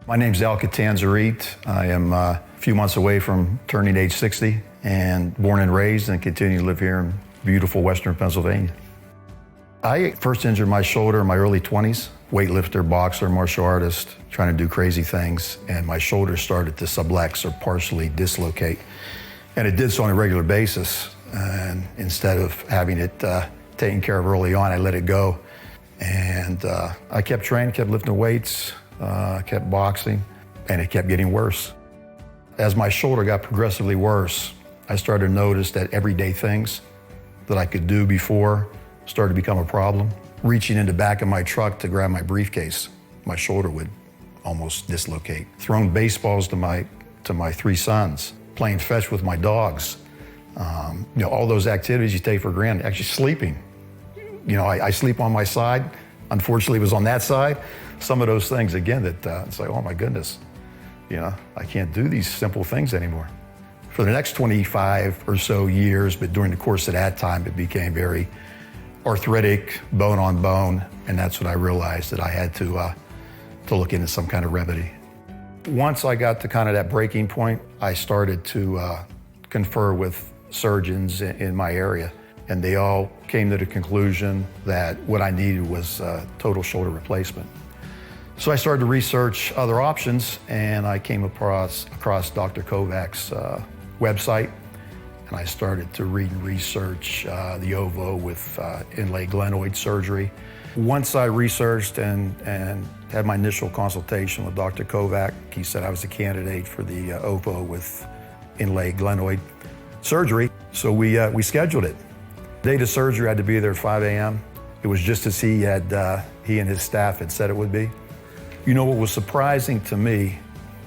My name's Al Catanzarit. I am a few months away from turning age 60 and born and raised and continue to live here in beautiful Western Pennsylvania. I first injured my shoulder in my early 20s. Weightlifter, boxer, martial artist, trying to do crazy things, and my shoulder started to sublux or partially dislocate. And it did so on a regular basis. And instead of having it taken care of early on, I let it go. And I kept training, kept lifting weights, kept boxing, and it kept getting worse. As my shoulder got progressively worse, I started to notice that everyday things that I could do before started to become a problem. Reaching in the back of my truck to grab my briefcase, my shoulder would almost dislocate. Throwing baseballs to my three sons, playing fetch with my dogs. All those activities you take for granted. Actually sleeping. I sleep on my side. Unfortunately, it was on that side. Some of those things, again, that it's like, oh my goodness, I can't do these simple things anymore. For the next 25 or so years, but during the course of that time, it became very arthritic, bone on bone, and that's when I realized that I had to look into some kind of remedy. Once I got to kind of that breaking point, I started to confer with surgeons in my area, and they all came to the conclusion that what I needed was total shoulder replacement. So I started to research other options, and I came across Dr. Kovack's website, and I started to read and research the OVO with inlay glenoid surgery. Once I researched and had my initial consultation with Dr. Kovack, he said I was a candidate for the OVO with inlay glenoid surgery, so we scheduled it. The date of surgery, I had to be there at 5 a.m. It was just as he and his staff had said it would be. What was surprising to me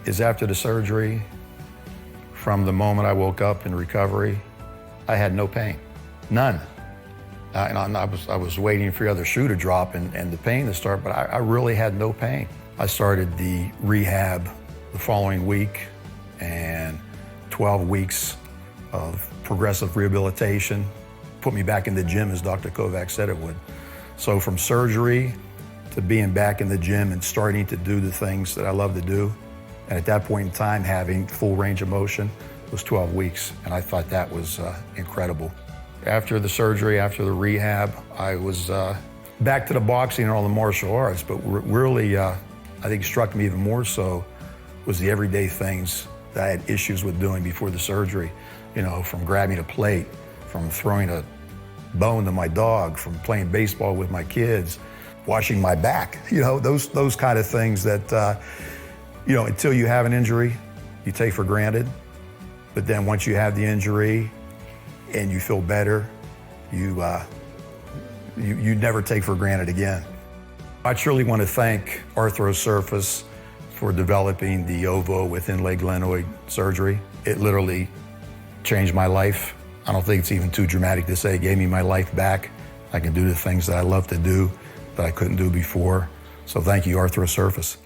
is after the surgery, from the moment I woke up in recovery, I had no pain, none. And I was waiting for the other shoe to drop and the pain to start, but I really had no pain. I started the rehab the following week, and 12 weeks of progressive rehabilitation put me back in the gym as Dr. Kovack said it would. So from surgery to being back in the gym and starting to do the things that I love to do, and at that point in time having full range of motion, was 12 weeks, and I thought that was incredible. After the surgery, after the rehab, I was back to the boxing and all the martial arts, but really, I think struck me even more so was the everyday things that I had issues with doing before the surgery. From grabbing a plate, from throwing a bone to my dog, from playing baseball with my kids, washing my back, those kind of things that, until you have an injury, you take for granted. But then once you have the injury and you feel better, you never take for granted again. I truly want to thank Arthrosurface for developing the OVO with inlay glenoid surgery. It literally changed my life. I don't think it's even too dramatic to say it gave me my life back. I can do the things that I love to do that I couldn't do before. So thank you, Arthrosurface.